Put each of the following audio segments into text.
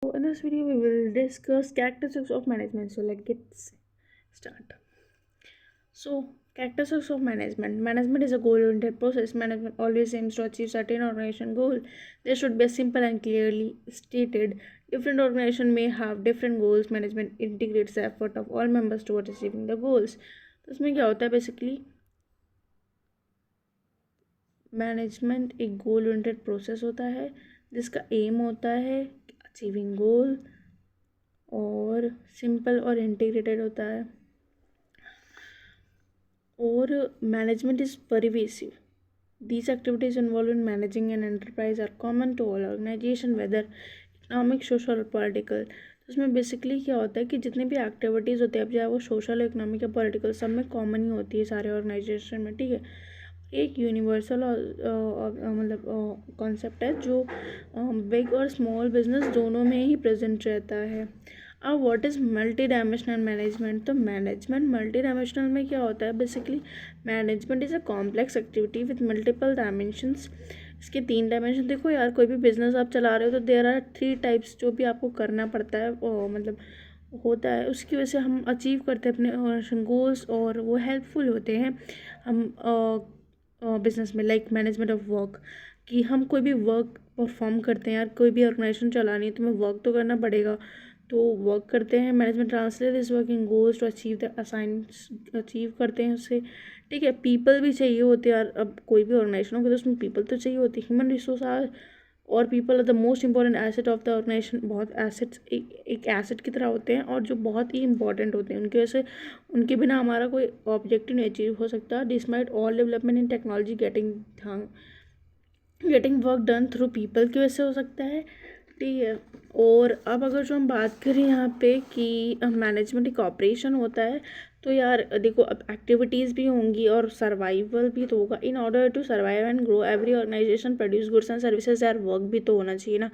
So in this video, we will discuss characteristics of management. So let's get start. So characteristics of management. Management is a goal-oriented process. Management always aims to achieve certain organization goal. There should be a simple and clearly stated. Different organization may have different goals. Management integrates the effort of all members towards achieving the goals. तो इसमें क्या होता है basically management एक goal oriented process होता है जिसका M होता है अचीविंग गोल और सिंपल और इंटीग्रेटेड होता है और management is pervasive. These activities involved in managing an enterprise are common to all organization, whether economic, social or political. तो उसमें बेसिकली क्या होता है कि जितनी भी एक्टिविटीज़ होती है अब चाहे वो सोशल, इकोनॉमिक या पॉलिटिकल, सब में कॉमन ही होती है सारे ऑर्गेनाइजेशन में. ठीक है, एक यूनिवर्सल मतलब कॉन्सेप्ट है जो बिग और स्मॉल बिजनेस दोनों में ही प्रेजेंट रहता है. अब what is multi dimensional management. तो मैनेजमेंट मल्टी डायमेंशनल में क्या होता है basically management is a complex activity with multiple dimensions. इसके 3 डायमेंशन. देखो यार, कोई भी बिजनेस आप चला रहे हो तो देयर आर 3 टाइप्स जो भी आपको करना पड़ता है मतलब होता है, उसकी वजह से हम अचीव करते हैं अपने गोल्स और वो हेल्पफुल होते हैं हम बिजनेस में. लाइक मैनेजमेंट ऑफ वर्क, कि हम कोई भी वर्क परफॉर्म करते हैं यार, कोई भी ऑर्गेनाइजेशन चलानी है तो हमें वर्क तो करना पड़ेगा, तो वर्क करते हैं. Management translate this work in goals to achieve the assign, achieve करते हैं उससे. ठीक है, पीपल भी चाहिए होते हैं यार. अब कोई भी ऑर्गेनाइजेशन होगी तो उसमें पीपल तो चाहिए होती है. ह्यूमन रिसोर्स आर और people are the most important asset of the organization. बहुत एसेट्स एक एसेट की तरह होते हैं और जो बहुत ही इंपॉर्टेंट होते हैं. उनकी वजह से, उनके बिना हमारा कोई ऑब्जेक्टिव नहीं अचीव हो सकता. Despite all development in technology getting work done through people की वजह से हो सकता है. ठीक है, और अब अगर जो हम बात करें यहाँ पे कि मैनेजमेंट एक ऑपरेशन होता है, तो यार देखो अब एक्टिविटीज़ भी होंगी और सर्वाइवल भी तो होगा. In order to survive and grow every organization produce goods and services. यार वर्क भी तो होना चाहिए ना,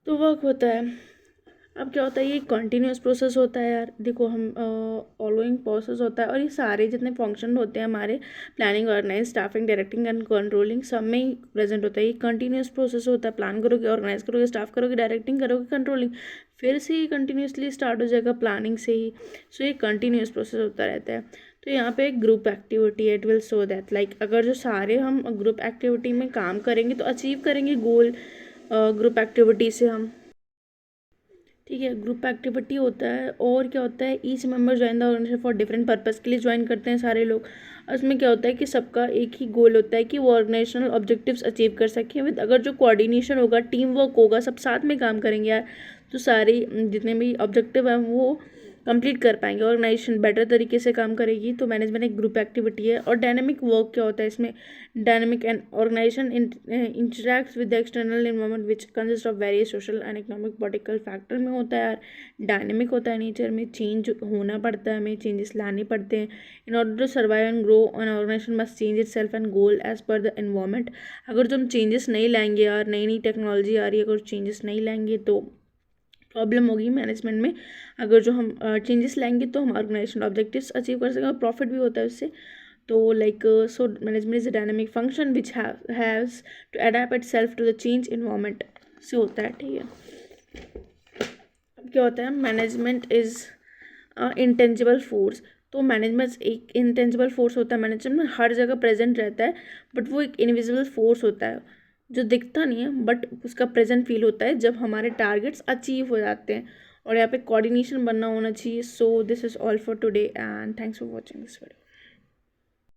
तो वर्क होता है. अब क्या होता है, ये कंटिन्यूस प्रोसेस होता है यार. देखो हम ऑलगोइंग प्रोसेस होता है और ये सारे जितने फंक्शन होते हैं हमारे planning, organize, staffing, directing and controlling, सब में ही प्रेजेंट होता है. ये कंटिन्यूस प्रोसेस होता है. प्लान करोगे, ऑर्गेनाइज करोगे, स्टाफ करोगे, डायरेक्टिंग करोगे, कंट्रोलिंग, फिर से ये कंटिन्यूसली स्टार्ट हो जाएगा प्लानिंग से ही. सो ये कंटिन्यूस प्रोसेस होता रहता है. तो यहाँ पे एक ग्रुप एक्टिविटी है. It will so that like अगर जो सारे हम ग्रुप एक्टिविटी में काम करेंगे तो अचीव करेंगे गोल ग्रुप एक्टिविटी से हम. ठीक है, ग्रुप एक्टिविटी होता है. और क्या होता है, each member join the organization for different purpose के लिए ज्वाइन करते हैं सारे लोग. उसमें क्या होता है कि सबका एक ही गोल होता है कि वो ऑर्गेनाइजेशनल ऑब्जेक्टिव्स अचीव कर सकें. विद अगर जो कोऑर्डिनेशन होगा, टीम वर्क होगा, सब साथ में काम करेंगे यार, तो सारी जितने भी ऑब्जेक्टिव हैं वो कंप्लीट कर पाएंगे. ऑर्गेनाइजेशन बेटर तरीके से काम करेगी. तो मैनेजमेंट एक ग्रुप एक्टिविटी है. और डायनेमिक वर्क क्या होता है इसमें, dynamic and organization interacts with the external environment which consist of various social and economic political factor में होता है यार. डायनेमिक होता है नेचर में, चेंज होना पड़ता है, हमें चेंजेस लाने पड़ते हैं. In order to survive and grow an organization must change itself and goal as per the environment. अगर जो हम चेंजेस नहीं लाएंगे यार, नई नई टेक्नोलॉजी आ रही है, अगर चेंजेस नहीं लाएंगे तो प्रॉब्लम होगी मैनेजमेंट में. अगर जो हम चेंजेस लाएंगे तो हम ऑर्गेनाइजेशन ऑब्जेक्टिव्स अचीव कर सकेंगे और प्रॉफिट भी होता है उससे. तो like so management is a dynamic function which haves to adapt itself to the change environment से होता है. ठीक है, अब क्या होता है, मैनेजमेंट इज इंटेंजिबल फोर्स. तो मैनेजमेंट एक इंटेंजिबल फोर्स होता है. मैनेजमेंट हर जगह प्रेजेंट रहता है, बट वो एक इनविजिबल फोर्स होता है जो दिखता नहीं है बट उसका प्रेजेंट फील होता है जब हमारे टारगेट्स अचीव हो जाते हैं. और यहाँ पे कोऑर्डिनेशन बनना होना चाहिए. So this is all for today and thanks for watching this video.